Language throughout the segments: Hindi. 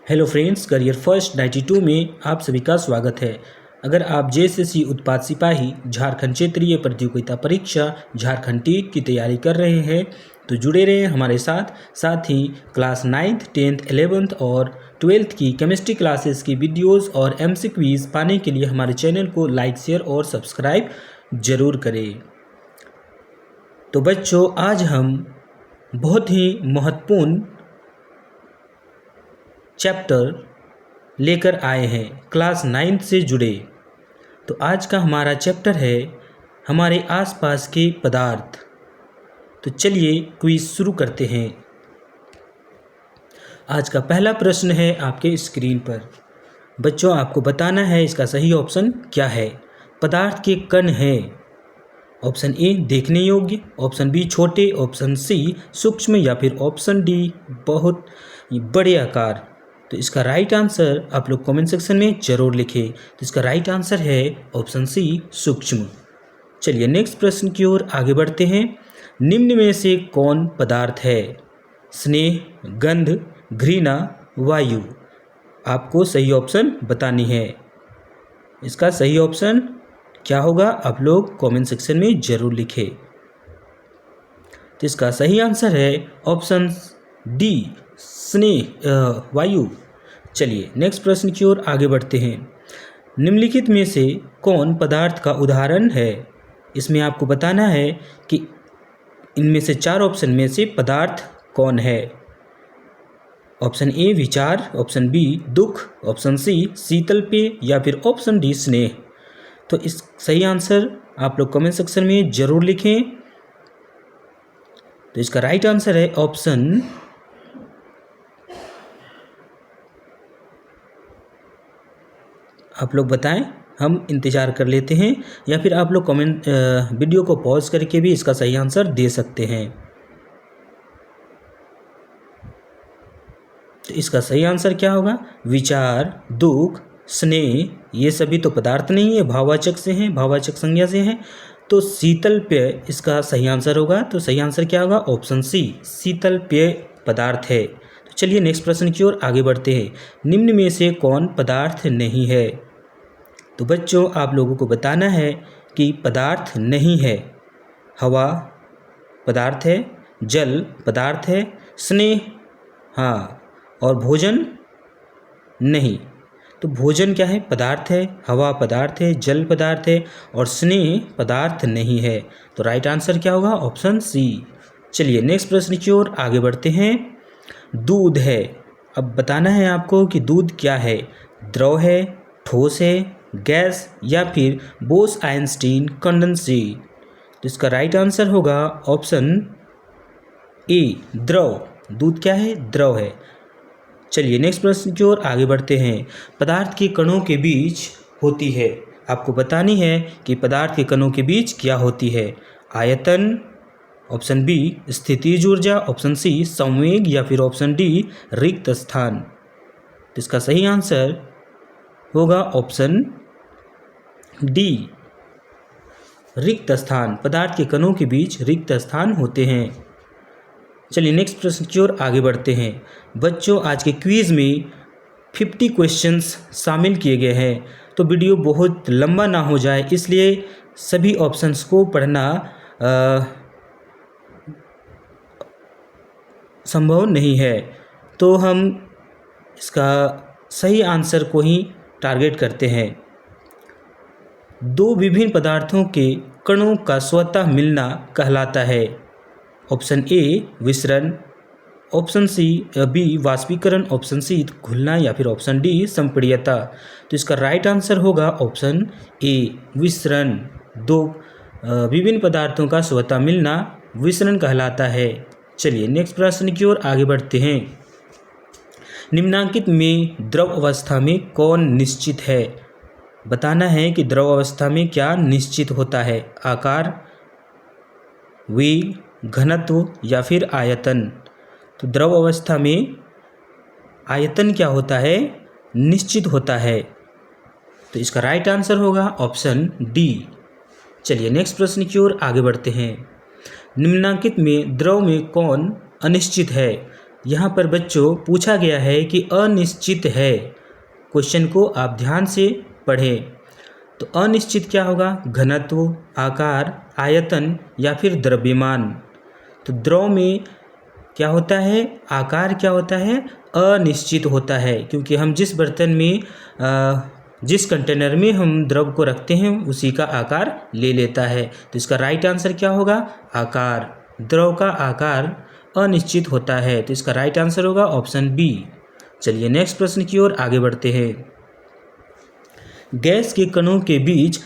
हेलो फ्रेंड्स, करियर फर्स्ट 92 में आप सभी का स्वागत है। अगर आप जेएसएससी उत्पाद सिपाही झारखंड क्षेत्रीय प्रतियोगिता परीक्षा झारखंड टेट की तैयारी कर रहे हैं तो जुड़े रहें हमारे साथ ही क्लास 9th 10th 11th और 12th की केमिस्ट्री क्लासेस की वीडियोस और एमसीक्यूज पाने के लिए हमारे चैनल को लाइक शेयर और सब्सक्राइब जरूर करें। तो बच्चों, आज हम बहुत ही महत्वपूर्ण चैप्टर लेकर आए हैं क्लास 9th से जुड़े। तो आज का हमारा चैप्टर है हमारे आसपास के पदार्थ। तो चलिए क्विज शुरू करते हैं। आज का पहला प्रश्न है आपके स्क्रीन पर। बच्चों, आपको बताना है इसका सही ऑप्शन क्या है। पदार्थ के कण हैं ऑप्शन ए देखने योग्य, ऑप्शन बी छोटे, ऑप्शन सी सूक्ष्म या फिर ऑप्शन डी बहुत बड़े आकार। तो इसका राइट आंसर आप लोग कमेंट सेक्शन में जरूर लिखें। तो इसका राइट आंसर है ऑप्शन सी सूक्ष्म। चलिए नेक्स्ट प्रश्न की ओर आगे बढ़ते हैं। निम्न में से कौन पदार्थ है? स्नेह, गंध, घृणा, वायु। आपको सही ऑप्शन बतानी है। इसका सही ऑप्शन क्या होगा आप लोग कमेंट सेक्शन में जरूर लिखें। तो इसका सही आंसर है ऑप्शन डी स्नेह वायु। चलिए नेक्स्ट प्रश्न की ओर आगे बढ़ते हैं। निम्नलिखित में से कौन पदार्थ का उदाहरण है? इसमें आपको बताना है कि इनमें से 4 ऑप्शन में से पदार्थ कौन है। ऑप्शन ए विचार, ऑप्शन बी दुख, ऑप्शन सी शीतल पेय या फिर ऑप्शन डी स्नेह। तो इस सही आंसर आप लोग कमेंट सेक्शन में जरूर लिखें। तो इसका राइट आंसर है ऑप्शन आप लोग बताएं, हम इंतज़ार कर लेते हैं, या फिर आप लोग कमेंट वीडियो को पॉज करके भी इसका सही आंसर दे सकते हैं। तो इसका सही आंसर क्या होगा? विचार, दुख, स्नेह ये सभी तो पदार्थ नहीं है, भाववाचक से हैं, भाववाचक संज्ञा से हैं। तो शीतल पेय इसका सही आंसर होगा। तो सही आंसर क्या होगा? ऑप्शन सी शीतल पेय पदार्थ है। तो चलिए नेक्स्ट प्रश्न की ओर आगे बढ़ते हैं। निम्न में से कौन पदार्थ नहीं है? तो बच्चों, आप लोगों को बताना है कि पदार्थ नहीं है। हवा पदार्थ है, जल पदार्थ है, स्नेह हाँ, और भोजन नहीं। तो भोजन क्या है? पदार्थ है, हवा पदार्थ है, जल पदार्थ है और स्नेह पदार्थ नहीं है। तो राइट आंसर क्या होगा? Option C. चलिए नेक्स्ट प्रश्न की ओर आगे बढ़ते हैं। दूध है। अब बताना है आपको कि दूध क्या है? द्रव है, ठोस है, गैस या फिर बोस आइंस्टीन कंडेंसेट। तो इसका राइट आंसर होगा ऑप्शन ए द्रव। दूध क्या है? द्रव है। चलिए नेक्स्ट प्रश्न की ओर आगे बढ़ते हैं। पदार्थ के कणों के बीच होती है। आपको बतानी है कि पदार्थ के कणों के बीच क्या होती है। आयतन, ऑप्शन बी स्थितिज ऊर्जा, ऑप्शन सी संवेग या फिर ऑप्शन डी रिक्त स्थान। तो इसका सही आंसर होगा ऑप्शन डी रिक्त स्थान। पदार्थ के कणों के बीच रिक्त स्थान होते हैं। चलिए नेक्स्ट प्रश्न की ओर आगे बढ़ते हैं। बच्चों, आज के क्विज में 50 क्वेश्चंस शामिल किए गए हैं। तो वीडियो बहुत लंबा ना हो जाए, इसलिए सभी ऑप्शंस को पढ़ना संभव नहीं है। तो हम इसका सही आंसर को ही टारगेट करते हैं। 2 विभिन्न पदार्थों के कणों का स्वतः मिलना कहलाता है। ऑप्शन ए विसरण, ऑप्शन सी बी वाष्पीकरण, ऑप्शन सी घुलना या फिर ऑप्शन डी संपीड्यता। तो इसका राइट आंसर होगा ऑप्शन ए विसरण। 2 विभिन्न पदार्थों का स्वतः मिलना विसरण कहलाता है। चलिए नेक्स्ट प्रश्न की ओर आगे बढ़ते हैं। निम्नांकित में द्रव अवस्था में कौन निश्चित है? बताना है कि द्रव अवस्था में क्या निश्चित होता है। आकार, वेग, घनत्व या फिर आयतन। तो द्रव अवस्था में आयतन क्या होता है? निश्चित होता है। तो इसका राइट आंसर होगा ऑप्शन डी। चलिए नेक्स्ट प्रश्न की ओर आगे बढ़ते हैं। निम्नांकित में द्रव में कौन अनिश्चित है? यहाँ पर बच्चों पूछा गया है कि अनिश्चित है। क्वेश्चन को आप ध्यान से पढ़ें। तो अनिश्चित क्या होगा? घनत्व, आकार, आयतन या फिर द्रव्यमान। तो द्रव में क्या होता है? आकार क्या होता है? अनिश्चित होता है, क्योंकि हम जिस बर्तन में जिस कंटेनर में हम द्रव को रखते हैं उसी का आकार ले लेता है। तो इसका राइट आंसर क्या होगा? आकार। द्रव का आकार अनिश्चित होता है, तो इसका राइट आंसर होगा ऑप्शन बी। चलिए नेक्स्ट प्रश्न की ओर आगे बढ़ते हैं। गैस के कणों के बीच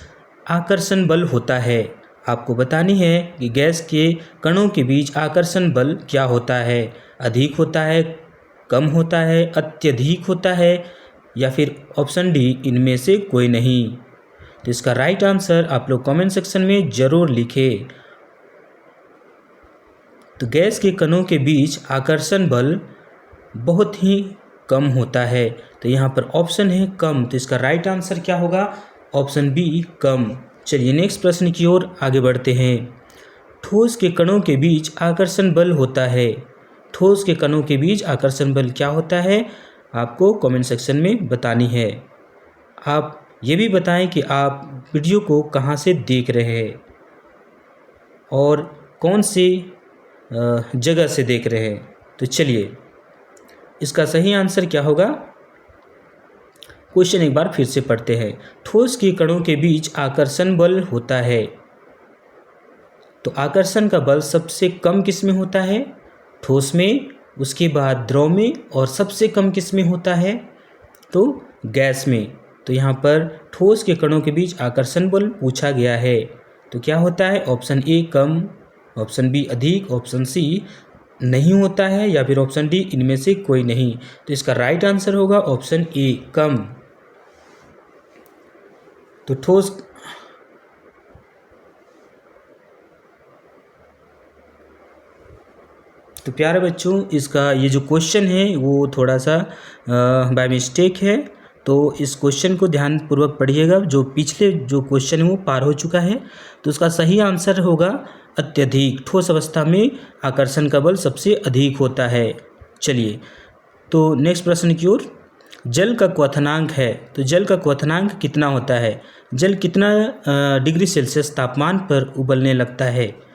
आकर्षण बल होता है। आपको बतानी है कि गैस के कणों के बीच आकर्षण बल क्या होता है? अधिक होता है, कम होता है, अत्यधिक होता है या फिर ऑप्शन डी इनमें से कोई नहीं। तो इसका राइट आंसर आप लोग कमेंट सेक्शन में ज़रूर लिखें। तो गैस के कणों के बीच आकर्षण बल बहुत ही कम होता है, तो यहाँ पर ऑप्शन है कम। तो इसका राइट आंसर क्या होगा? ऑप्शन बी, कम। चलिए नेक्स्ट प्रश्न की ओर आगे बढ़ते हैं। ठोस के कणों के बीच आकर्षण बल होता है। ठोस के कणों के बीच आकर्षण बल क्या होता है? आपको कमेंट सेक्शन में बतानी है। आप ये भी बताएं कि आप वीडियो को कहाँ से देख रहे हैं और कौन सी जगह से देख रहे हैं। तो चलिए इसका सही आंसर क्या होगा? क्वेश्चन एक बार फिर से पढ़ते हैं। ठोस के कणों के बीच आकर्षण बल होता है। तो आकर्षण का बल सबसे कम किस में होता है? ठोस में, उसके बाद द्रव में, और सबसे कम किस में होता है? तो गैस में। तो यहाँ पर ठोस के कणों के बीच आकर्षण बल पूछा गया है, तो क्या होता है? ऑप्शन ए कम, ऑप्शन बी अधिक, ऑप्शन सी नहीं होता है या फिर ऑप्शन डी इनमें से कोई नहीं। तो इसका राइट आंसर होगा ऑप्शन ए कम। तो ठोस तो प्यारे बच्चों, इसका ये जो क्वेश्चन है वो थोड़ा सा बाय मिस्टेक है, तो इस क्वेश्चन को ध्यानपूर्वक पढ़िएगा। जो पिछले जो क्वेश्चन है वो पार हो चुका है, तो उसका सही आंसर होगा अत्यधिक। ठोस अवस्था में आकर्षण का बल सबसे अधिक होता है। चलिए तो नेक्स्ट प्रश्न की ओर। जल का क्वथनांक है, तो जल का क्वथनांक कितना होता है? जल कितना डिग्री सेल्सियस तापमान पर उबलने लगता है?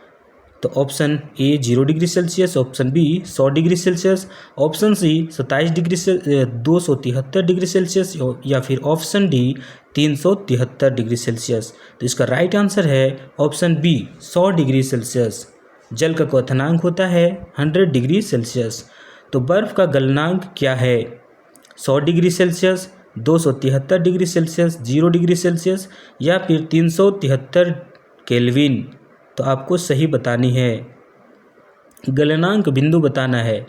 तो option A 0 degree Celsius, option B 100 degree Celsius, option C 273 degree Celsius या फिर ऑप्शन डी 373 डिग्री सेल्सियस। तो इसका राइट आंसर है ऑप्शन बी 100 डिग्री सेल्सियस। जल का क्वथनांक होता है 100 डिग्री सेल्सियस। तो बर्फ़ का गलनांक क्या है? 100 degree Celsius, 273 degree Celsius, 0 degree Celsius या फिर 373 केल्विन। तो आपको सही बतानी है, गलनांक बिंदु बताना है।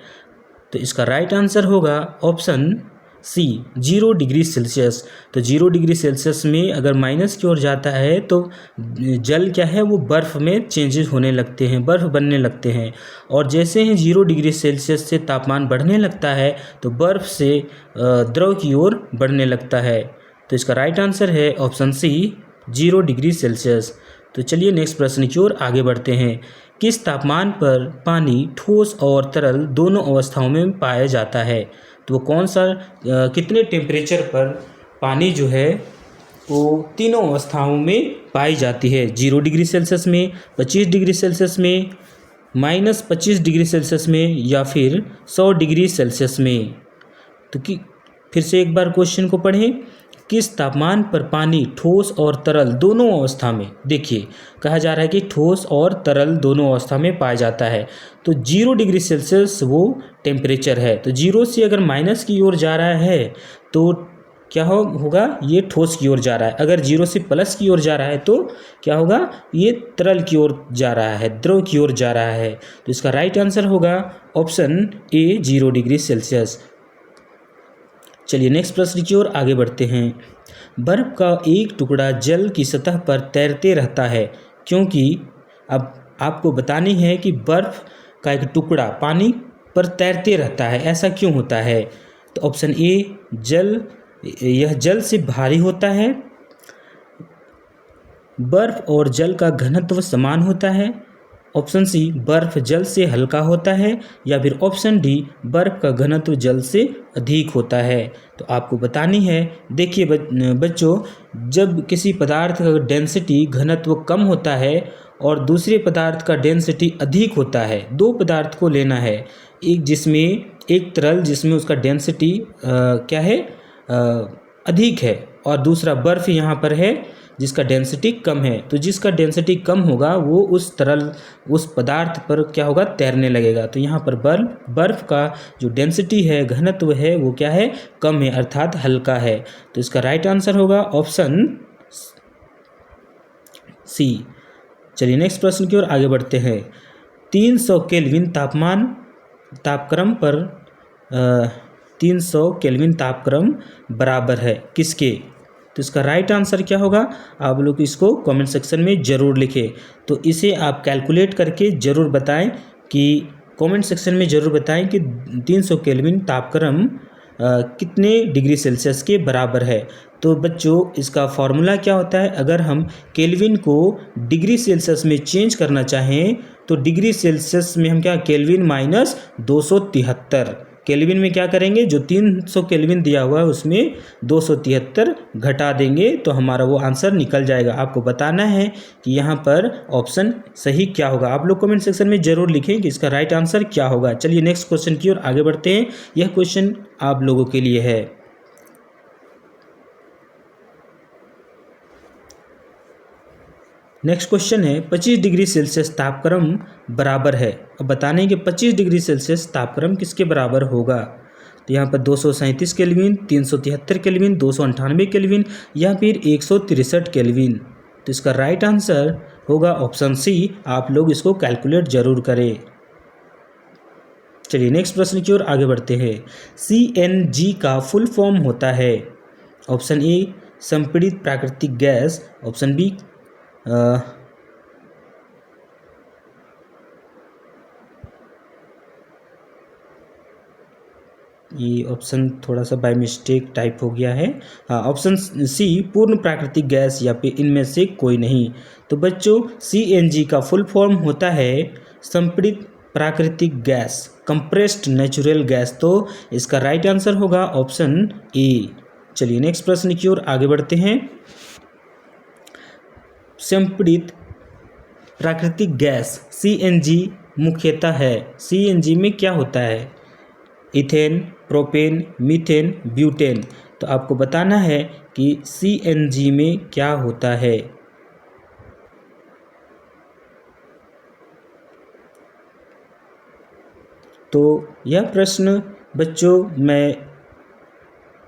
तो इसका राइट आंसर होगा ऑप्शन सी 0 डिग्री सेल्सियस। तो 0 डिग्री सेल्सियस में अगर माइनस की ओर जाता है तो जल क्या है, वो बर्फ़ में चेंजेस होने लगते हैं, बर्फ़ बनने लगते हैं। और जैसे ही 0 डिग्री सेल्सियस से तापमान बढ़ने लगता है तो बर्फ़ से द्रव की ओर बढ़ने लगता है। तो इसका राइट आंसर है ऑप्शन सी 0 डिग्री सेल्सियस। तो चलिए नेक्स्ट प्रश्न की ओर आगे बढ़ते हैं। किस तापमान पर पानी ठोस और तरल दोनों अवस्थाओं में पाया जाता है? तो वो कौन सा कितने टेम्परेचर पर पानी जो है वो तीनों अवस्थाओं में पाई जाती है? 0 डिग्री सेल्सियस में, 25 डिग्री सेल्सियस में, -25 डिग्री सेल्सियस में या फिर 100 डिग्री सेल्सियस में। तो फिर से एक बार क्वेश्चन को पढ़ें। किस तापमान पर पानी ठोस और तरल दोनों अवस्था में, देखिए कहा जा रहा है कि ठोस और तरल दोनों अवस्था में पाया जाता है। तो 0 डिग्री सेल्सियस वो टेम्परेचर है। तो 0 से अगर माइनस की ओर जा रहा है तो क्या होगा, ये ठोस की ओर जा रहा है। अगर 0 से प्लस की ओर जा रहा है तो क्या होगा, ये तरल की ओर जा रहा है, द्रव की ओर जा रहा है। तो इसका राइट आंसर होगा ऑप्शन ए 0 डिग्री सेल्सियस। चलिए नेक्स्ट प्रश्न की ओर आगे बढ़ते हैं। बर्फ़ का एक टुकड़ा जल की सतह पर तैरते रहता है क्योंकि, अब आपको बतानी है कि बर्फ़ का एक टुकड़ा पानी पर तैरते रहता है, ऐसा क्यों होता है? तो ऑप्शन ए यह जल से भारी होता है, बर्फ़ और जल का घनत्व समान होता है, ऑप्शन सी बर्फ जल से हल्का होता है, या फिर ऑप्शन डी बर्फ का घनत्व जल से अधिक होता है। तो आपको बतानी है। देखिए बच्चों, जब किसी पदार्थ का डेंसिटी घनत्व कम होता है और दूसरे पदार्थ का डेंसिटी अधिक होता है, दो पदार्थ को लेना है, एक तरल जिसमें उसका डेंसिटी क्या है अधिक है, और दूसरा बर्फ यहाँ पर है जिसका डेंसिटी कम है। तो जिसका डेंसिटी कम होगा वो उस पदार्थ पर क्या होगा, तैरने लगेगा। तो यहाँ पर बर्फ का जो डेंसिटी है, घनत्व है, वो क्या है, कम है, अर्थात हल्का है। तो इसका राइट आंसर होगा ऑप्शन सी। चलिए नेक्स्ट प्रश्न की ओर आगे बढ़ते हैं। 300 केल्विन तापक्रम पर 300 केल्विन तापक्रम बराबर है किसके? तो इसका राइट आंसर क्या होगा, आप लोग इसको कमेंट सेक्शन में ज़रूर लिखें। तो इसे आप कैलकुलेट करके ज़रूर बताएं कि कमेंट सेक्शन में ज़रूर बताएं कि 300 केल्विन तापक्रम कितने डिग्री सेल्सियस के बराबर है। तो बच्चों, इसका फॉर्मूला क्या होता है, अगर हम केल्विन को डिग्री सेल्सियस में चेंज करना चाहें तो डिग्री सेल्सियस में हम क्या, केल्विन माइनस 273, केल्विन में क्या करेंगे, जो 300 केल्विन दिया हुआ है उसमें 273 घटा देंगे तो हमारा वो आंसर निकल जाएगा। आपको बताना है कि यहाँ पर ऑप्शन सही क्या होगा। आप लोग कमेंट सेक्शन में ज़रूर लिखें कि इसका राइट आंसर क्या होगा। चलिए नेक्स्ट क्वेश्चन की ओर आगे बढ़ते हैं। यह क्वेश्चन आप लोगों के लिए है। नेक्स्ट क्वेश्चन है, 25 डिग्री सेल्सियस तापक्रम बराबर है। अब बताने कि 25 डिग्री सेल्सियस तापक्रम किसके बराबर होगा। तो यहाँ पर 237 केल्विन, 373 केल्विन, 298 केल्विन या फिर 163 केल्विन। तो इसका राइट आंसर होगा ऑप्शन सी। आप लोग इसको कैलकुलेट जरूर करें। चलिए नेक्स्ट प्रश्न की ओर आगे बढ़ते हैं। CNG का फुल फॉर्म होता है। ऑप्शन ए संपीड़ित प्राकृतिक गैस, ऑप्शन बी ये ऑप्शन थोड़ा सा बाय मिस्टेक टाइप हो गया है। हाँ, ऑप्शन सी पूर्ण प्राकृतिक गैस या फिर इनमें से कोई नहीं। तो बच्चों, CNG का फुल फॉर्म होता है संपीड़ित प्राकृतिक गैस, कंप्रेस्ड नेचुरल गैस। तो इसका राइट आंसर होगा ऑप्शन ए। चलिए नेक्स्ट प्रश्न की ओर आगे बढ़ते हैं। संपीड़ित प्राकृतिक गैस CNG मुख्यतः है। CNG में क्या होता है, इथेन, प्रोपेन, मीथेन, ब्यूटेन। तो आपको बताना है कि CNG में क्या होता है। तो यह प्रश्न बच्चों मैं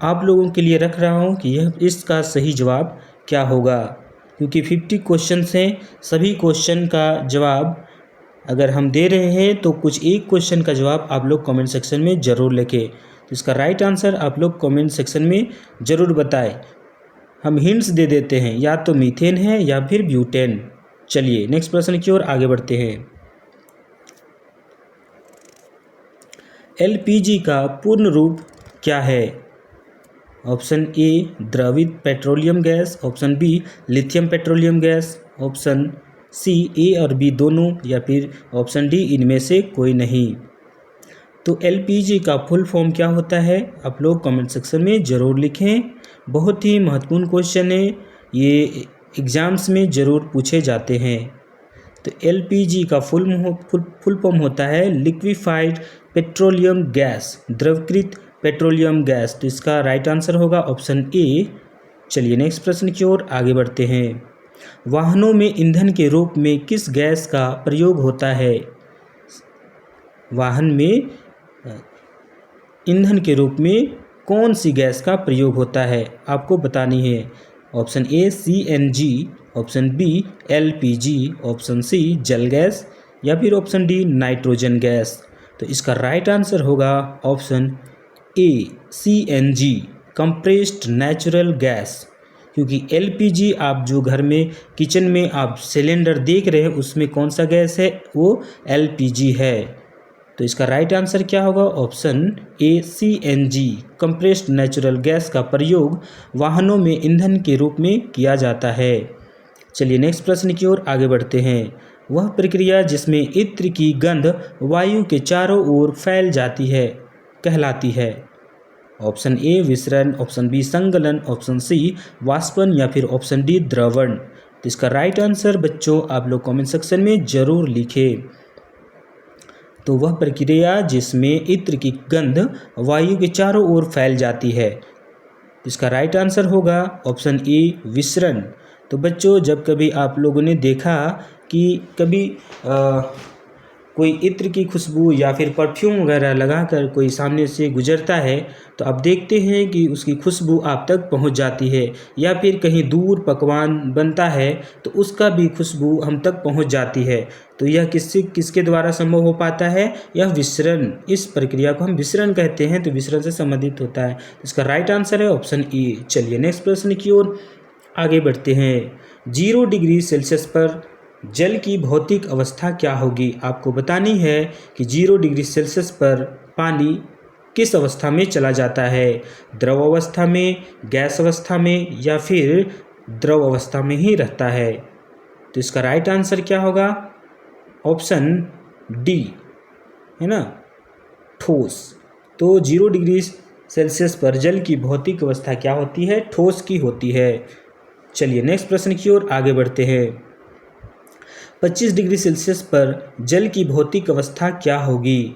आप लोगों के लिए रख रहा हूँ कि इसका सही जवाब क्या होगा, क्योंकि 50 क्वेश्चन हैं। सभी क्वेश्चन का जवाब अगर हम दे रहे हैं तो कुछ एक क्वेश्चन का जवाब आप लोग कमेंट सेक्शन में ज़रूर लिखें। तो इसका राइट आंसर आप लोग कमेंट सेक्शन में ज़रूर बताएं। हम हिंट्स दे देते हैं, या तो मीथेन है या फिर ब्यूटेन। चलिए नेक्स्ट प्रश्न की ओर आगे बढ़ते हैं। LPG का पूर्ण रूप क्या है। ऑप्शन ए द्रवित petroleum gas, option B lithium petroleum gas, option C A और बी दोनों, या फिर ऑप्शन डी इनमें से कोई नहीं। तो LPG का फुल फॉर्म क्या होता है, आप लोग कमेंट सेक्शन में ज़रूर लिखें। बहुत ही महत्वपूर्ण क्वेश्चन है, ये एग्ज़ाम्स में ज़रूर पूछे जाते हैं। तो LPG का फुल फॉर्म होता है लिक्विफाइड पेट्रोलियम गैस, द्रवीकृत पेट्रोलियम गैस। तो इसका राइट आंसर होगा ऑप्शन ए। चलिए नेक्स्ट प्रश्न की ओर आगे बढ़ते हैं। वाहनों में ईंधन के रूप में किस गैस का प्रयोग होता है। वाहन में ईंधन के रूप में कौन सी गैस का प्रयोग होता है, आपको बतानी है। Option A CNG, option B LPG, option C जल गैस या फिर ऑप्शन डी नाइट्रोजन गैस। तो इसका राइट आंसर होगा option A CNG, compressed natural gas. क्योंकि LPG आप जो घर में किचन में आप सिलेंडर देख रहे हैं उसमें कौन सा गैस है, वो LPG है। तो इसका राइट आंसर क्या होगा, option A CNG, compressed natural gas का प्रयोग वाहनों में ईंधन के रूप में किया जाता है। चलिए नेक्स्ट प्रश्न की ओर आगे बढ़ते हैं। वह प्रक्रिया जिसमें इत्र की गंध वायु के चारों ओर फैल जाती है कहलाती है। ऑप्शन ए विसरण, ऑप्शन बी संगलन, ऑप्शन सी वाष्पन या फिर ऑप्शन डी द्रवण। तो इसका राइट आंसर बच्चों आप लोग कमेंट सेक्शन में जरूर लिखें। तो वह प्रक्रिया जिसमें इत्र की गंध वायु के चारों ओर फैल जाती है। इसका राइट आंसर होगा ऑप्शन ए विसरण। तो बच्चों जब कभी आप लोगों ने देखा कि कभी कोई इत्र की खुशबू या फिर परफ्यूम वगैरह लगाकर कोई सामने से गुजरता है तो आप देखते हैं कि उसकी खुशबू आप तक पहुंच जाती है, या फिर कहीं दूर पकवान बनता है तो उसका भी खुशबू हम तक पहुंच जाती है। तो यह किसके द्वारा संभव हो पाता है? यह विसरण, इस प्रक्रिया को हम विसरण कहते हैं, तो विसरण से संबंधित होता है। इसका राइट आंसर है ऑप्शन ए। चलिए नेक्स्ट प्रश्न की ओर आगे बढ़ते हैं। 0 डिग्री सेल्सियस पर जल की भौतिक अवस्था क्या होगी? आपको बतानी है कि 0 डिग्री सेल्सियस पर पानी किस अवस्था में चला जाता है, द्रव अवस्था में, गैस अवस्था में या फिर द्रव अवस्था में ही रहता है। तो इसका राइट आंसर क्या होगा? ऑप्शन डी है ना, ठोस। तो 0 डिग्री सेल्सियस पर जल की भौतिक अवस्था क्या होती है? ठोस की होती है। चलिए नेक्स्ट प्रश्न की ओर आगे बढ़ते हैं। 25 डिग्री सेल्सियस पर जल की भौतिक अवस्था क्या होगी?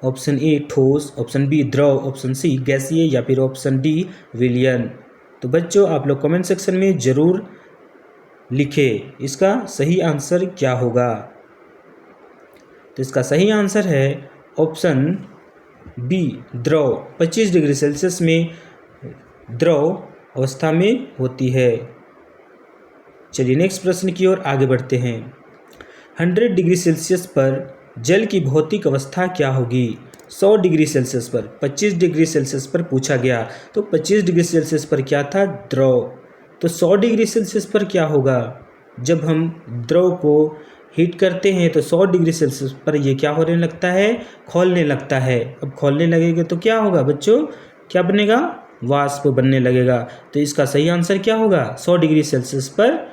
ऑप्शन ए ठोस, ऑप्शन बी द्रव, ऑप्शन सी गैसीय या फिर ऑप्शन डी विलयन। तो बच्चों आप लोग कमेंट सेक्शन में जरूर लिखें इसका सही आंसर क्या होगा। तो इसका सही आंसर है ऑप्शन बी द्रव। 25 डिग्री सेल्सियस में द्रव अवस्था में होती है। चलिए नेक्स्ट प्रश्न की ओर आगे बढ़ते हैं। 100 डिग्री सेल्सियस पर जल की भौतिक अवस्था क्या होगी? 100 डिग्री सेल्सियस पर, 25 डिग्री सेल्सियस पर पूछा गया, तो 25 डिग्री सेल्सियस पर क्या था? द्रव। तो 100 डिग्री सेल्सियस पर क्या होगा? जब हम द्रव को हीट करते हैं तो 100 डिग्री सेल्सियस पर ये क्या होने लगता है? खौलने लगता है। अब खौलने लगेगा तो क्या होगा बच्चों? क्या बनेगा? वाष्प बनने लगेगा। तो इसका सही आंसर क्या होगा? 100 डिग्री सेल्सियस पर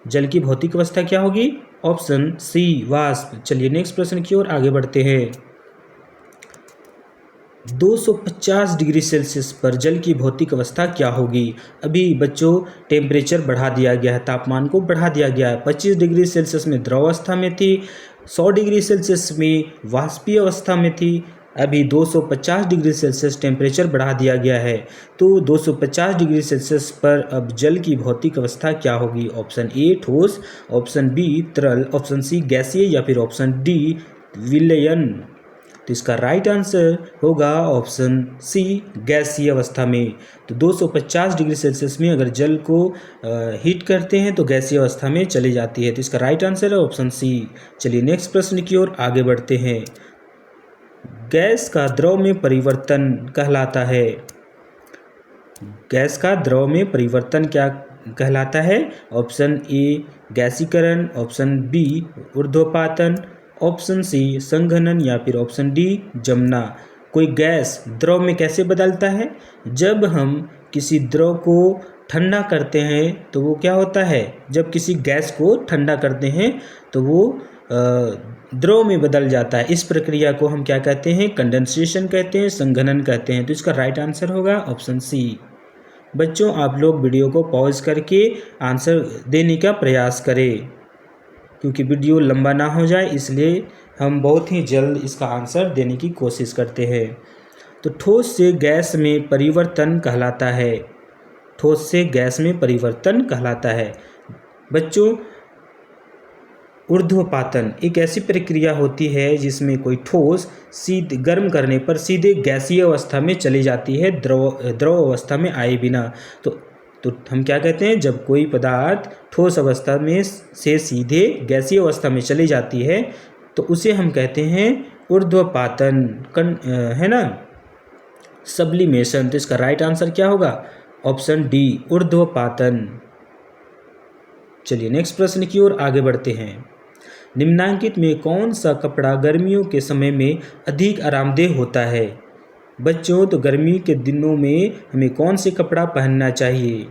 जल की भौतिक अवस्था क्या होगी? ऑप्शन सी वाष्प। चलिए नेक्स्ट प्रश्न की ओर आगे बढ़ते हैं। 250 डिग्री सेल्सियस पर जल की भौतिक अवस्था क्या होगी? अभी बच्चों टेम्परेचर बढ़ा दिया गया है, तापमान को बढ़ा दिया गया है। 25 डिग्री सेल्सियस में द्रव अवस्था में थी, 100 डिग्री सेल्सियस में वाष्पीय अवस्था में थी, अभी 250 डिग्री सेल्सियस टेम्परेचर बढ़ा दिया गया है। तो 250 डिग्री सेल्सियस पर अब जल की भौतिक अवस्था क्या होगी? ऑप्शन ए ठोस, ऑप्शन बी तरल, ऑप्शन सी गैसीय या फिर ऑप्शन डी विलयन। तो इसका राइट आंसर होगा ऑप्शन सी गैसीय अवस्था में। तो 250 डिग्री सेल्सियस में अगर जल को हीट करते हैं तो गैसीय अवस्था में चली जाती है। तो इसका राइट आंसर है ऑप्शन सी। चलिए नेक्स्ट प्रश्न की ओर आगे बढ़ते हैं। गैस का द्रव में परिवर्तन कहलाता है। गैस का द्रव में परिवर्तन क्या कहलाता है? ऑप्शन ए गैसीकरण, ऑप्शन बी ऊर्ध्वपातन, ऑप्शन सी संघनन या फिर ऑप्शन डी जमना। कोई गैस द्रव में कैसे बदलता है? जब हम किसी द्रव को ठंडा करते हैं तो वो क्या होता है? जब किसी गैस को ठंडा करते हैं तो वो द्रव में बदल जाता है। इस प्रक्रिया को हम क्या कहते हैं? कंडेंसेशन कहते हैं, संघनन कहते हैं। तो इसका राइट आंसर होगा ऑप्शन सी। बच्चों आप लोग वीडियो को पॉज करके आंसर देने का प्रयास करें, क्योंकि वीडियो लंबा ना हो जाए इसलिए हम बहुत ही जल्द इसका आंसर देने की कोशिश करते हैं। तो ठोस से गैस में परिवर्तन कहलाता है। ठोस से गैस में परिवर्तन कहलाता है। बच्चों ऊर्ध्वपातन एक ऐसी प्रक्रिया होती है जिसमें कोई ठोस सीधे गर्म करने पर सीधे गैसीय अवस्था में चली जाती है, द्रव अवस्था में आए बिना। तो हम क्या कहते हैं? जब कोई पदार्थ ठोस अवस्था में से सीधे गैसीय अवस्था में चली जाती है तो उसे हम कहते हैं ऊर्ध्वपातन, है ना, सब्लिमेशन। तो इसका राइट आंसर क्या होगा? ऑप्शन डी ऊर्ध्वपातन। चलिए नेक्स्ट प्रश्न की ओर आगे बढ़ते हैं। निम्नांकित में कौन सा कपड़ा गर्मियों के समय में अधिक आरामदेह होता है? बच्चों तो गर्मी के दिनों में हमें कौन से कपड़ा पहनना चाहिए?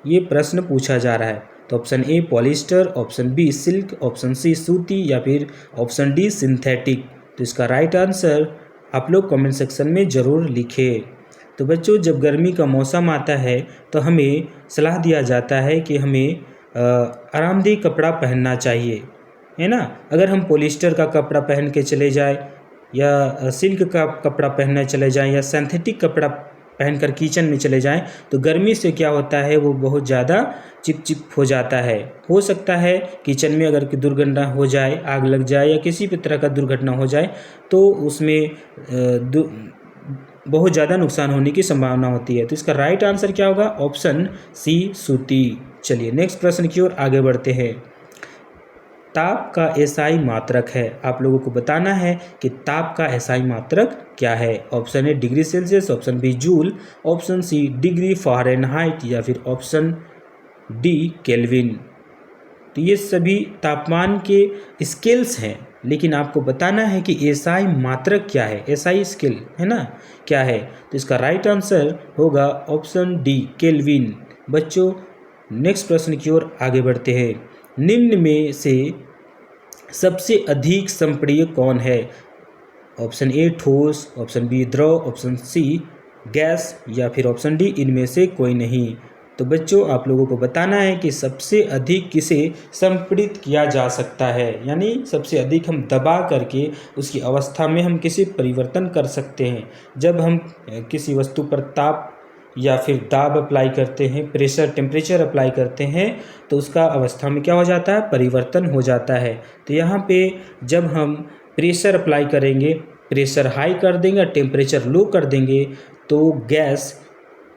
ये प्रश्न पूछा जा रहा है। तो option A polyester, option B silk, option C सूती या फिर ऑप्शन डी सिंथेटिक। तो इसका राइट आंसर आप लोग कमेंट सेक्शन में ज़रूर लिखें। तो बच्चों, जब गर्मी का मौसम आता है तो हमें सलाह दिया जाता है कि हमें आरामदेह कपड़ा पहनना चाहिए, है ना। अगर हम पॉलिस्टर का कपड़ा पहन के चले जाए या सिल्क का कपड़ा पहनने चले जाएं या सिंथेटिक कपड़ा पहनकर किचन में चले जाएं तो गर्मी से क्या होता है, वो बहुत ज़्यादा चिपचिप हो जाता है। हो सकता है किचन में अगर दुर्घटना हो जाए, आग लग जाए या किसी भी तरह का दुर्घटना हो जाए तो उसमें बहुत ज़्यादा नुकसान होने की संभावना होती है। तो इसका राइट आंसर क्या होगा? ऑप्शन सी सूती। चलिए नेक्स्ट प्रश्न की ओर आगे बढ़ते हैं। ताप का एसआई मात्रक है, आप लोगों को बताना है कि ताप का एसआई मात्रक क्या है। Option A degree Celsius, option B joule, option C degree Fahrenheit या फिर ऑप्शन डी केल्विन। तो ये सभी तापमान के स्केल्स हैं, लेकिन आपको बताना है कि एसआई मात्रक क्या है, एसआई स्केल है ना क्या है। तो इसका राइट आंसर होगा ऑप्शन डी केल्विन। बच्चों, नेक्स्ट प्रश्न की ओर आगे बढ़ते हैं। निम्न में से सबसे अधिक संपीड़िय कौन है? ऑप्शन ए ठोस, ऑप्शन बी द्रव, ऑप्शन सी गैस या फिर ऑप्शन डी इनमें से कोई नहीं। तो बच्चों, आप लोगों को बताना है कि सबसे अधिक किसे संपीड़ित किया जा सकता है, यानी सबसे अधिक हम दबा करके उसकी अवस्था में हम किसी परिवर्तन कर सकते हैं। जब हम किसी वस्तु पर ताप या फिर दाब अप्लाई करते हैं, प्रेशर टेम्परेचर अप्लाई करते हैं, तो उसका अवस्था में क्या हो जाता है? परिवर्तन हो जाता है। तो यहाँ पे जब हम प्रेशर अप्लाई करेंगे, प्रेशर हाई कर देंगे, टेम्परेचर लो कर देंगे, तो गैस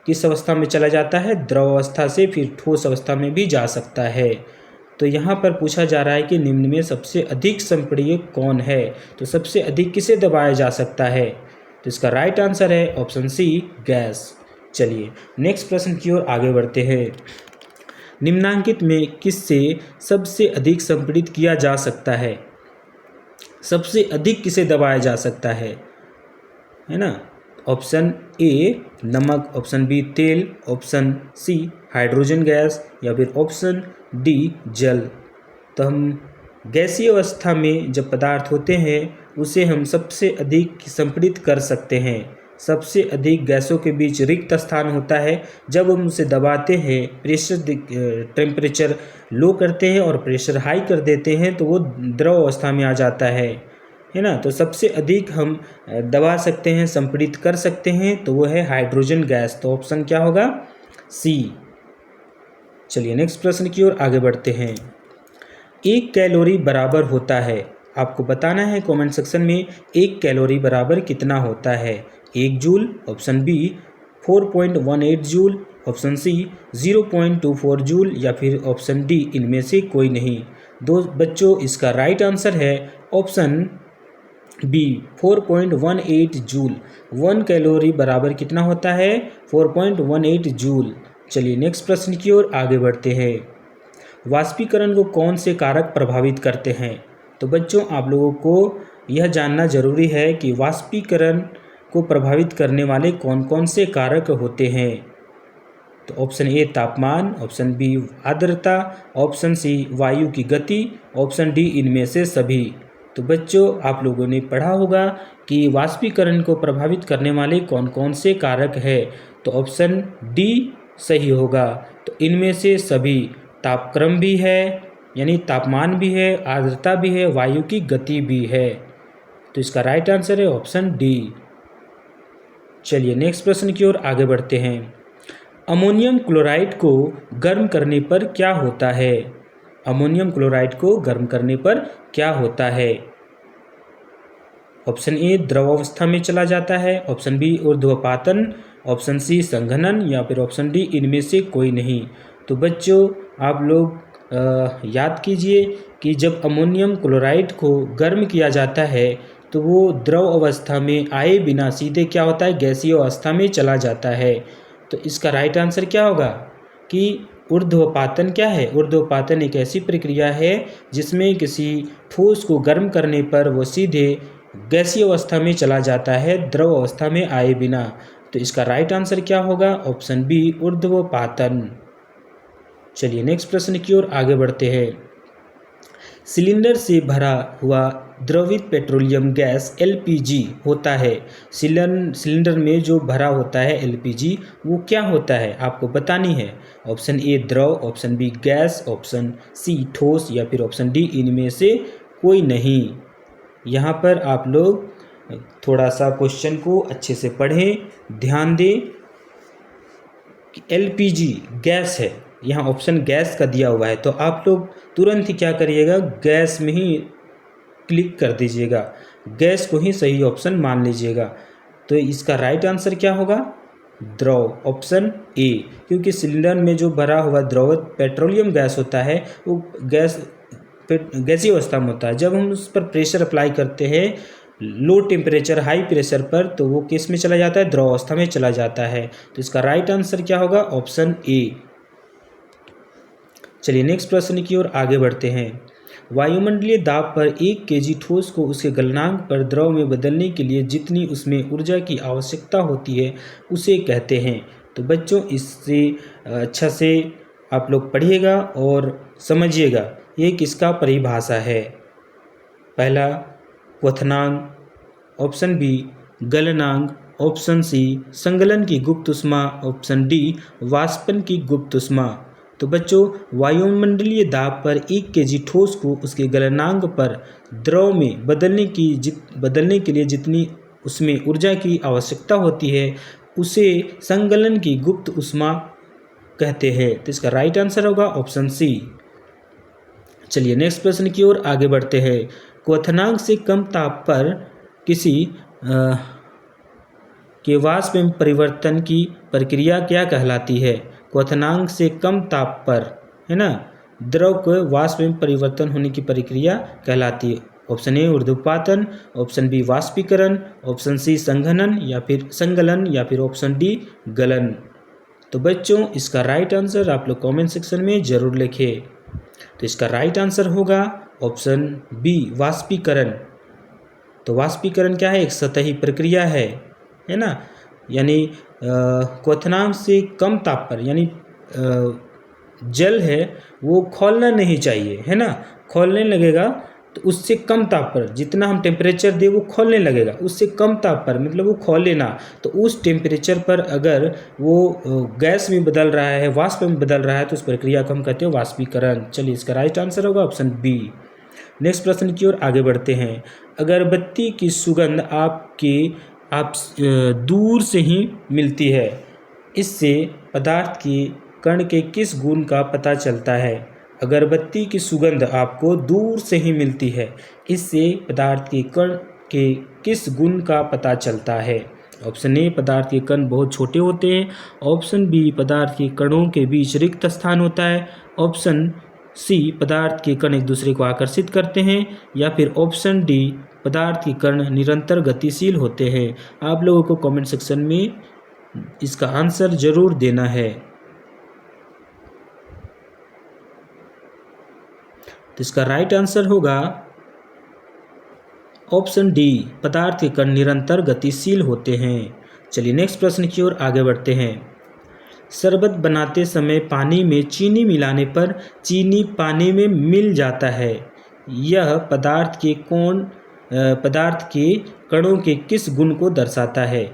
किस अवस्था में चला जाता है? द्रव अवस्था से फिर ठोस अवस्था में भी जा सकता है। तो यहाँ पर पूछा जा रहा है कि निम्न में सबसे अधिक संपीड़िय कौन है, तो सबसे अधिक किसे दबाया जा सकता है? तो इसका राइट आंसर है ऑप्शन सी गैस। चलिए नेक्स्ट प्रश्न की ओर आगे बढ़ते हैं। निम्नांकित में किससे सबसे अधिक संपीड़ित किया जा सकता है? सबसे अधिक किसे दबाया जा सकता है ना। ऑप्शन ए नमक, ऑप्शन बी तेल, ऑप्शन सी हाइड्रोजन गैस या फिर ऑप्शन डी जल। तो हम गैसीय अवस्था में जब पदार्थ होते हैं उसे हम सबसे अधिक संपीड़ित कर सकते हैं। सबसे अधिक गैसों के बीच रिक्त स्थान होता है। जब हम उसे दबाते हैं, प्रेशर टेम्परेचर लो करते हैं और प्रेशर हाई कर देते हैं, तो वो द्रव अवस्था में आ जाता है ना। तो सबसे अधिक हम दबा सकते हैं, संपीड़ित कर सकते हैं, तो वो है हाइड्रोजन गैस। तो ऑप्शन क्या होगा? सी। चलिए नेक्स्ट प्रश्न की ओर आगे बढ़ते हैं। 1 कैलोरी बराबर होता है, आपको बताना है कमेंट सेक्शन में 1 कैलोरी बराबर कितना होता है। 1 joule, option B 4.18 joule, option C 0.24 joule या फिर ऑप्शन डी इनमें से कोई नहीं। दो बच्चों, इसका राइट आंसर है ऑप्शन बी 4.18 जूल। 1 कैलोरी बराबर कितना होता है? 4.18 जूल। चलिए नेक्स्ट प्रश्न की ओर आगे बढ़ते हैं। वाष्पीकरण को कौन से कारक प्रभावित करते हैं? तो बच्चों, आप लोगों को यह जानना जरूरी है कि वाष्पीकरण को प्रभावित करने वाले कौन कौन से कारक होते हैं। तो ऑप्शन ए तापमान, ऑप्शन बी आर्द्रता, ऑप्शन सी वायु की गति, ऑप्शन डी इनमें से सभी। तो बच्चों, आप लोगों ने पढ़ा होगा कि वाष्पीकरण को प्रभावित करने वाले कौन कौन से कारक है, तो ऑप्शन डी सही होगा। तो इनमें से सभी, तापक्रम भी है यानी तापमान भी है, आर्द्रता भी है, वायु की गति भी है। तो इसका राइट आंसर है ऑप्शन डी। चलिए नेक्स्ट प्रश्न की ओर आगे बढ़ते हैं। अमोनियम क्लोराइड को गर्म करने पर क्या होता है? अमोनियम क्लोराइड को गर्म करने पर क्या होता है? ऑप्शन ए द्रव अवस्था में चला जाता है, ऑप्शन बी ऊर्ध्वपातन, ऑप्शन सी संघनन या फिर ऑप्शन डी इनमें से कोई नहीं। तो बच्चों, आप लोग याद कीजिए कि जब अमोनियम क्लोराइड को गर्म किया जाता है तो वो द्रव अवस्था में आए बिना सीधे क्या होता है? गैसीय अवस्था में चला जाता है। तो इसका राइट आंसर क्या होगा कि ऊर्ध्वपातन क्या है? ऊर्ध्वपातन एक ऐसी प्रक्रिया है जिसमें किसी ठोस को गर्म करने पर वो सीधे गैसीय अवस्था में चला जाता है, द्रव अवस्था में आए बिना। तो इसका राइट आंसर क्या होगा? ऑप्शन बी ऊर्ध्वपातन। चलिए नेक्स्ट प्रश्न की ओर आगे बढ़ते हैं। सिलेंडर से भरा हुआ द्रवित पेट्रोलियम गैस एलपीजी होता है। सिलेंडर में जो भरा होता है एलपीजी वो क्या होता है आपको बतानी है। ऑप्शन ए द्रव, option B gas, option C ठोस या फिर ऑप्शन डी इनमें से कोई नहीं। यहाँ पर आप लोग थोड़ा सा क्वेश्चन को अच्छे से पढ़ें, ध्यान दें कि एलपीजी गैस है, यहाँ ऑप्शन गैस का दिया हुआ है तो आप लोग तुरंत ही क्या करिएगा, गैस में ही क्लिक कर दीजिएगा, गैस को ही सही ऑप्शन मान लीजिएगा। तो इसका राइट आंसर क्या होगा, द्रव, ऑप्शन ए, क्योंकि सिलेंडर में जो भरा हुआ द्रव पेट्रोलियम गैस होता है वो गैसीय अवस्था में होता है। जब हम उस पर प्रेशर अप्लाई करते हैं लो टेम्परेचर हाई प्रेशर पर तो वो किस में चला जाता है, द्रव अवस्था में चला जाता है। तो इसका राइट आंसर क्या होगा, ऑप्शन ए। चलिए नेक्स्ट प्रश्न की ओर आगे बढ़ते हैं। वायुमंडलीय दाब पर 1 केजी ठोस को उसके गलनांक पर द्रव में बदलने के लिए जितनी उसमें ऊर्जा की आवश्यकता होती है उसे कहते हैं। तो बच्चों इससे अच्छा से आप लोग पढ़िएगा और समझिएगा ये किसका परिभाषा है। पहला क्वथनांक, ऑप्शन बी गलनांक, ऑप्शन सी संगलन की गुप्त ऊष्मा, ऑप्शन डी वाष्पन की गुप्त ऊष्मा। तो बच्चों वायुमंडलीय दाब पर 1 केजी ठोस को उसके गलनांक पर द्रव में बदलने के लिए जितनी उसमें ऊर्जा की आवश्यकता होती है उसे संगलन की गुप्त ऊष्मा कहते हैं। तो इसका राइट आंसर होगा ऑप्शन सी। चलिए नेक्स्ट प्रश्न की ओर आगे बढ़ते हैं। क्वथनांक से कम ताप पर किसी के वाष्प में परिवर्तन की प्रक्रिया क्या कहलाती है। क्वथनांक से कम ताप पर है ना द्रव को वाष्प में परिवर्तन होने की प्रक्रिया कहलाती है। ऑप्शन ए ऊर्ध्वपातन, ऑप्शन बी वाष्पीकरण, ऑप्शन सी संघनन या फिर संगलन या फिर ऑप्शन डी गलन। तो बच्चों इसका राइट आंसर आप लोग कमेंट सेक्शन में जरूर लिखें। तो इसका राइट आंसर होगा ऑप्शन बी वाष्पीकरण। तो वाष्पीकरण क्या है, एक सतही प्रक्रिया है ना, यानी क्वथनांक से कम ताप पर यानी जल है वो खौलना नहीं चाहिए, है ना, खौलने लगेगा तो उससे कम ताप पर जितना हम टेम्परेचर दे वो खौलने लगेगा, उससे कम ताप पर मतलब वो खौले ना, तो उस टेम्परेचर पर अगर वो गैस में बदल रहा है, वाष्प में बदल रहा है तो उस प्रक्रिया को हम कहते हैं वाष्पीकरण। चलिए इसका राइट आंसर होगा ऑप्शन बी। नेक्स्ट प्रश्न की ओर आगे बढ़ते हैं। अगरबत्ती की सुगंध आप दूर से ही मिलती है, इससे पदार्थ के कण के किस गुण का पता चलता है। अगरबत्ती की सुगंध आपको दूर से ही मिलती है, इससे पदार्थ के कण के किस गुण का पता चलता है। ऑप्शन ए पदार्थ के कण बहुत छोटे होते हैं, ऑप्शन बी पदार्थ के कणों के बीच रिक्त स्थान होता है, ऑप्शन सी पदार्थ के कण एक दूसरे को आकर्षित करते हैं या फिर ऑप्शन डी पदार्थ के कण निरंतर गतिशील होते हैं। आप लोगों को कमेंट सेक्शन में इसका आंसर जरूर देना है। तो इसका राइट आंसर होगा ऑप्शन डी पदार्थ के कण निरंतर गतिशील होते हैं। चलिए नेक्स्ट प्रश्न की ओर आगे बढ़ते हैं। शरबत बनाते समय पानी में चीनी मिलाने पर चीनी पानी में मिल जाता है, यह पदार्थ के कणों के किस गुण को दर्शाता है।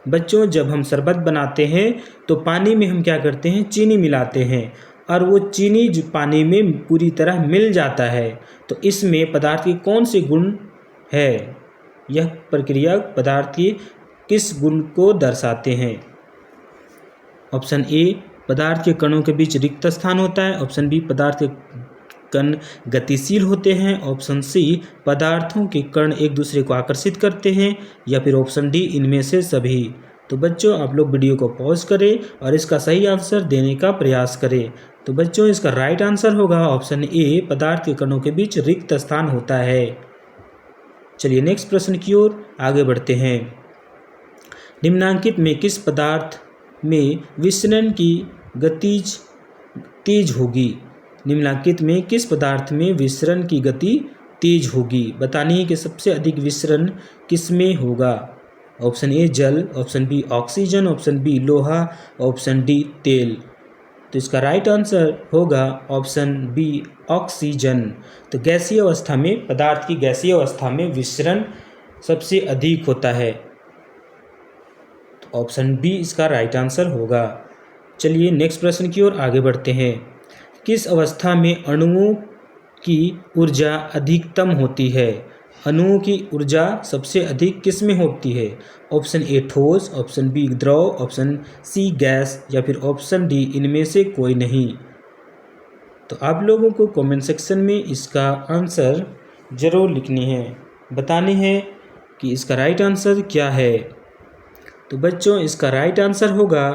बच्चों जब हम शरबत बनाते हैं तो पानी में हम क्या करते हैं, चीनी मिलाते हैं और वो चीनी जो पानी में पूरी तरह मिल जाता है, तो इसमें पदार्थ के कौन से गुण है, यह प्रक्रिया पदार्थ के किस गुण को दर्शाते हैं। ऑप्शन ए पदार्थ के कणों के बीच रिक्त स्थान होता है, ऑप्शन बी पदार्थ के कण गतिशील होते हैं, ऑप्शन सी पदार्थों के कण एक दूसरे को आकर्षित करते हैं या फिर ऑप्शन डी इनमें से सभी। तो बच्चों आप लोग वीडियो को पॉज करें और इसका सही आंसर देने का प्रयास करें। तो बच्चों इसका राइट आंसर होगा ऑप्शन ए पदार्थ के कणों के बीच रिक्त स्थान होता है। चलिए नेक्स्ट प्रश्न की ओर आगे बढ़ते हैं। निम्नांकित में किस पदार्थ में विसरण की गति तेज होगी। निम्नलिखित में किस पदार्थ में विसरण की गति तेज होगी। बतानी है कि सबसे अधिक विसरण किस में होगा। ऑप्शन ए जल, option B oxygen, option B लोहा, ऑप्शन डी तेल। तो इसका राइट आंसर होगा ऑप्शन बी ऑक्सीजन। तो गैसीय अवस्था में, पदार्थ की गैसीय अवस्था में विसरण सबसे अधिक होता है। तो ऑप्शन बी इसका राइट आंसर होगा। चलिए नेक्स्ट प्रश्न की ओर आगे बढ़ते हैं। किस अवस्था में अणुओं की ऊर्जा अधिकतम होती है? अणुओं की ऊर्जा सबसे अधिक किस में होती है? ऑप्शन ए ठोस, ऑप्शन बी द्रव, ऑप्शन सी गैस या फिर ऑप्शन डी इनमें से कोई नहीं। तो आप लोगों को कमेंट सेक्शन में इसका आंसर ज़रूर लिखनी है, बतानी है कि इसका राइट आंसर क्या है। तो बच्चों इसका राइट आंसर होगा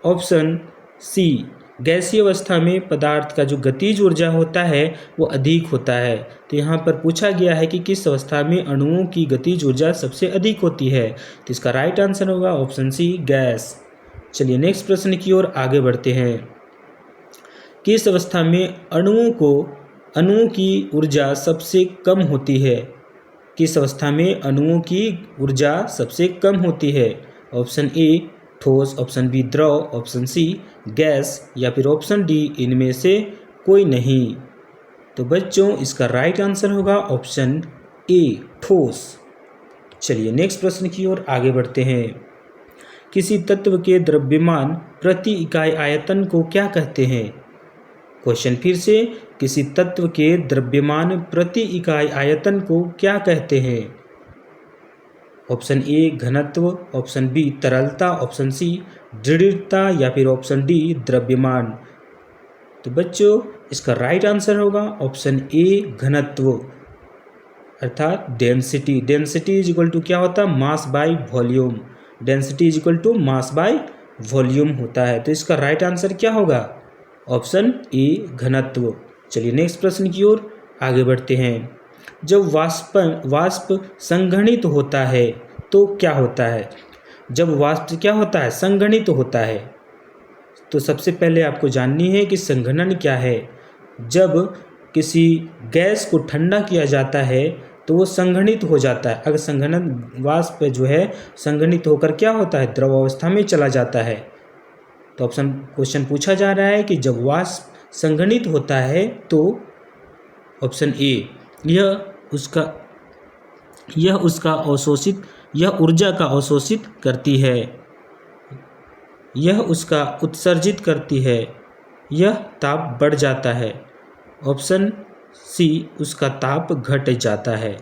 ऑप्शन सी। गैसीय अवस्था में पदार्थ का जो गतिज ऊर्जा होता है वो अधिक होता है। तो यहाँ पर पूछा गया है कि किस अवस्था में अणुओं की गतिज ऊर्जा सबसे अधिक होती है, तो इसका राइट आंसर होगा ऑप्शन सी गैस। चलिए नेक्स्ट प्रश्न की ओर आगे बढ़ते हैं। किस अवस्था में अणुओं की ऊर्जा सबसे कम होती है? किस अवस्था में अणुओं की ऊर्जा सबसे कम होती है? ऑप्शन ए ठोस, ऑप्शन बी द्रव, ऑप्शन सी गैस या फिर ऑप्शन डी इनमें से कोई नहीं। तो बच्चों इसका राइट आंसर होगा ऑप्शन ए ठोस। चलिए नेक्स्ट प्रश्न की ओर आगे बढ़ते हैं। किसी तत्व के द्रव्यमान प्रति इकाई आयतन को क्या कहते हैं? क्वेश्चन फिर से, किसी तत्व के द्रव्यमान प्रति इकाई आयतन को क्या कहते हैं? ऑप्शन ए घनत्व, ऑप्शन बी तरलता, ऑप्शन सी दृढ़ता या फिर ऑप्शन डी द्रव्यमान। तो बच्चों इसका राइट आंसर होगा ऑप्शन ए घनत्व, अर्थात density. Density is equal to क्या होता है? Mass by volume. Density is equal to mass by volume होता है। तो इसका राइट आंसर क्या होगा? ऑप्शन ए घनत्व। चलिए नेक्स्ट प्रश्न की ओर आगे बढ़ते हैं। जब वाष्प संघनित होता है तो क्या होता है? जब वाष्प क्या होता है? संघनित होता है। तो सबसे पहले आपको जाननी है कि संघनन क्या है। जब किसी गैस को ठंडा किया जाता है तो वो संघनित हो जाता है। अगर संघनन वाष्प जो है संघनित होकर क्या होता है? द्रव अवस्था में चला जाता है। तो क्वेश्चन पूछा जा रहा है कि जब वाष्प संघनित होता है तो ऑप्शन ए यह ऊर्जा का अवशोषित करती है, यह उसका उत्सर्जित करती है, यह ताप बढ़ जाता है। ऑप्शन सी उसका ताप घट जाता है।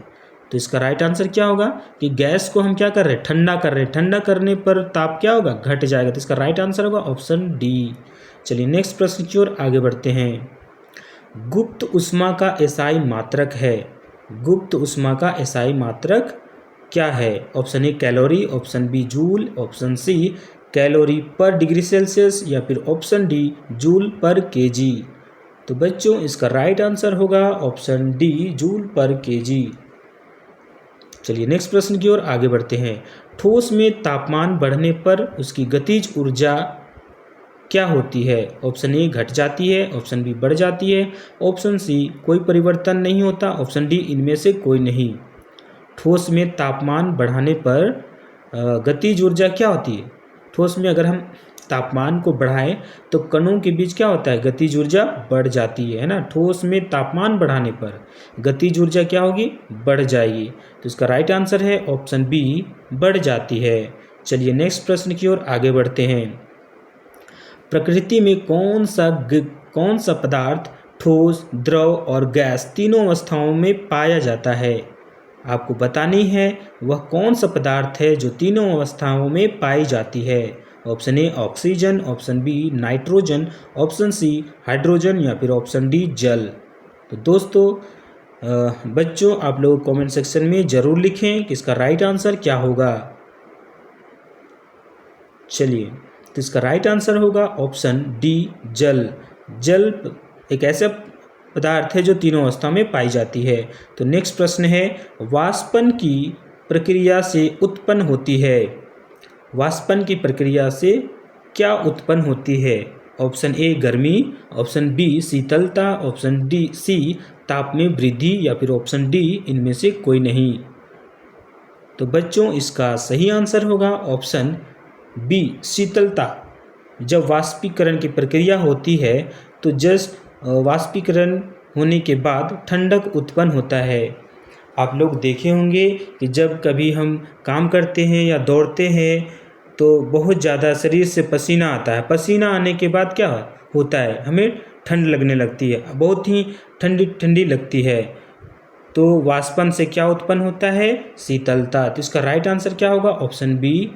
तो इसका राइट आंसर क्या होगा कि गैस को हम क्या कर रहे हैं? ठंडा कर रहे हैं। ठंडा करने पर ताप क्या होगा? घट जाएगा। तो इसका राइट आंसर होगा ऑप्शन डी। चलिए नेक्स्ट प्रश्न की ओर आगे बढ़ते हैं। गुप्त ऊष्मा का एसआई मात्रक है। गुप्त ऊष्मा का एसआई मात्रक क्या है? Option A calorie, option B joule, option C calorie पर डिग्री सेल्सियस या फिर ऑप्शन डी जूल पर केजी। तो बच्चों इसका राइट आंसर होगा ऑप्शन डी जूल पर केजी। चलिए नेक्स्ट प्रश्न की ओर आगे बढ़ते हैं। ठोस में तापमान बढ़ने पर उसकी गतिज ऊर्जा क्या होती है? ऑप्शन ए घट जाती है, ऑप्शन बी बढ़ जाती है, ऑप्शन सी कोई परिवर्तन नहीं होता, ऑप्शन डी इनमें से कोई नहीं। ठोस में तापमान बढ़ाने पर गतिज ऊर्जा क्या होती है? ठोस में अगर हम तापमान को बढ़ाएं तो कणों के बीच क्या होता है? गतिज ऊर्जा बढ़ जाती है ना। ठोस में तापमान बढ़ाने पर गतिज ऊर्जा क्या होगी? बढ़ जाएगी। तो इसका राइट आंसर है ऑप्शन बी बढ़ जाती है। चलिए नेक्स्ट प्रश्न की ओर आगे बढ़ते हैं। प्रकृति में कौन सा पदार्थ ठोस, द्रव और गैस तीनों अवस्थाओं में पाया जाता है? आपको बतानी है वह कौन सा पदार्थ है जो तीनों अवस्थाओं में पाई जाती है। Option A oxygen, option B nitrogen, option C hydrogen या फिर ऑप्शन डी जल। तो दोस्तों बच्चों आप लोग कमेंट सेक्शन में ज़रूर लिखें कि इसका राइट आंसर क्या होगा। चलिए तो इसका राइट आंसर होगा ऑप्शन डी जल। जल एक ऐसा पदार्थ है जो तीनों अवस्था में पाई जाती है। तो नेक्स्ट प्रश्न है, वाष्पन की प्रक्रिया से उत्पन्न होती है। वाष्पन की प्रक्रिया से क्या उत्पन्न होती है? ऑप्शन ए गर्मी, ऑप्शन बी शीतलता, ऑप्शन डी सी ताप में वृद्धि या फिर ऑप्शन डी इनमें से कोई नहीं। तो बच्चों इसका सही आंसर होगा ऑप्शन बी शीतलता। जब वाष्पीकरण की प्रक्रिया होती है तो जस्ट वाष्पीकरण होने के बाद ठंडक उत्पन्न होता है। आप लोग देखे होंगे कि जब कभी हम काम करते हैं या दौड़ते हैं तो बहुत ज़्यादा शरीर से पसीना आता है। पसीना आने के बाद क्या होता है, हमें ठंड लगने लगती है, बहुत ही ठंडी ठंडी लगती है। तो वाष्पन से क्या उत्पन्न होता है, शीतलता। तो इसका राइट आंसर क्या होगा, ऑप्शन बी।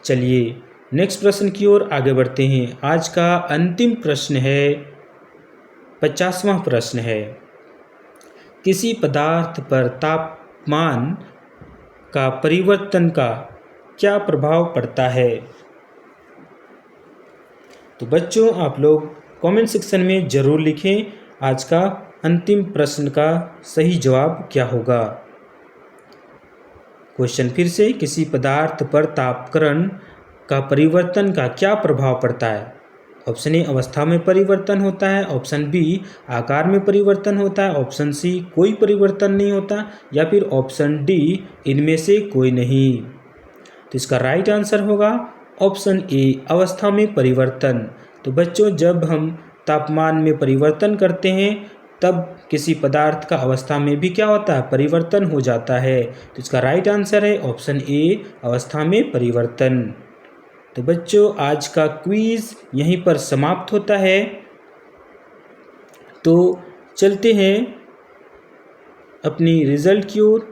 चलिए नेक्स्ट प्रश्न की ओर आगे बढ़ते हैं। आज का अंतिम प्रश्न है, 50वां प्रश्न है, किसी पदार्थ पर तापमान का परिवर्तन का क्या प्रभाव पड़ता है। तो बच्चों आप लोग कमेंट सेक्शन में ज़रूर लिखें आज का अंतिम प्रश्न का सही जवाब क्या होगा। क्वेश्चन फिर से, किसी पदार्थ पर तापक्रम का परिवर्तन का क्या प्रभाव पड़ता है। ऑप्शन ए अवस्था में परिवर्तन होता है, ऑप्शन बी आकार में परिवर्तन होता है, ऑप्शन सी कोई परिवर्तन नहीं होता, या फिर ऑप्शन डी इनमें से कोई नहीं। तो इसका राइट आंसर होगा ऑप्शन ए अवस्था में परिवर्तन। तो बच्चों जब हम तापमान में परिवर्तन करते हैं तब किसी पदार्थ का अवस्था में भी क्या होता है, परिवर्तन हो जाता है। तो इसका राइट आंसर है ऑप्शन ए अवस्था में परिवर्तन। तो बच्चों आज का क्विज यहीं पर समाप्त होता है। तो चलते हैं अपनी रिजल्ट की ओर।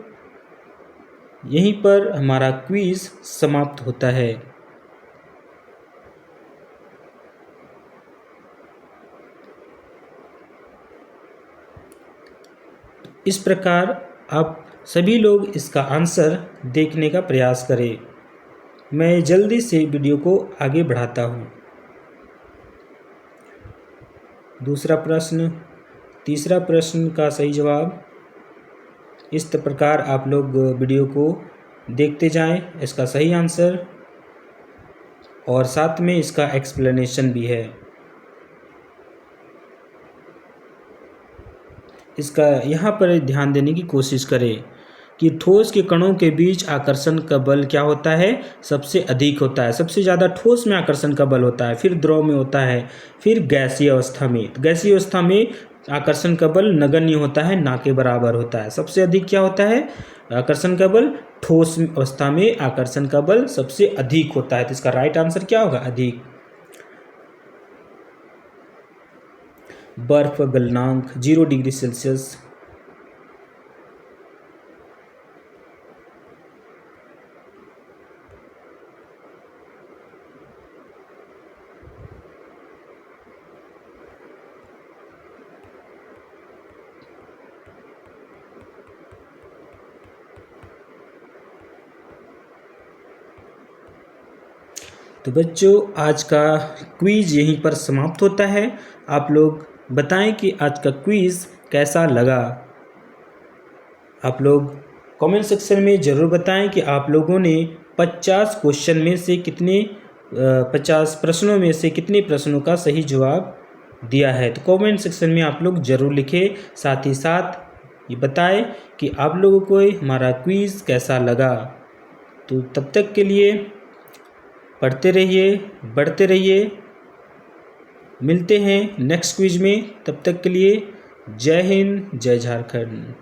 यहीं पर हमारा क्विज समाप्त होता है। इस प्रकार आप सभी लोग इसका आंसर देखने का प्रयास करें। मैं जल्दी से वीडियो को आगे बढ़ाता हूँ। दूसरा प्रश्न, तीसरा प्रश्न का सही जवाब, इस प्रकार आप लोग वीडियो को देखते जाएं, इसका सही आंसर और साथ में इसका एक्सप्लेनेशन भी है। इसका यहाँ पर ध्यान देने की कोशिश करें कि ठोस के कणों के बीच आकर्षण का बल क्या होता है, सबसे अधिक होता है। सबसे ज़्यादा ठोस में आकर्षण का बल होता है, फिर द्रव में होता है, फिर गैसीय अवस्था में। गैसीय अवस्था में आकर्षण का बल नगण्य होता है, ना के बराबर होता है। सबसे अधिक क्या होता है आकर्षण का बल, ठोस अवस्था में आकर्षण का बल सबसे अधिक होता है। तो इसका राइट आंसर क्या होगा, अधिक। बर्फ गलनांक 0 डिग्री सेल्सियस। तो बच्चों आज का क्विज यहीं पर समाप्त होता है। आप लोग बताएं कि आज का क्विज कैसा लगा। आप लोग कमेंट सेक्शन में ज़रूर बताएं कि आप लोगों ने 50 क्वेश्चन में से कितने 50 प्रश्नों में से कितने प्रश्नों का सही जवाब दिया है। तो कमेंट सेक्शन में आप लोग ज़रूर लिखें। साथ ही साथ ये बताएं कि आप लोगों को हमारा क्विज कैसा लगा। तो तब तक के लिए पढ़ते रहिए, बढ़ते रहिए। मिलते हैं नेक्स्ट क्विज में। तब तक के लिए जय हिंद, जय झारखंड।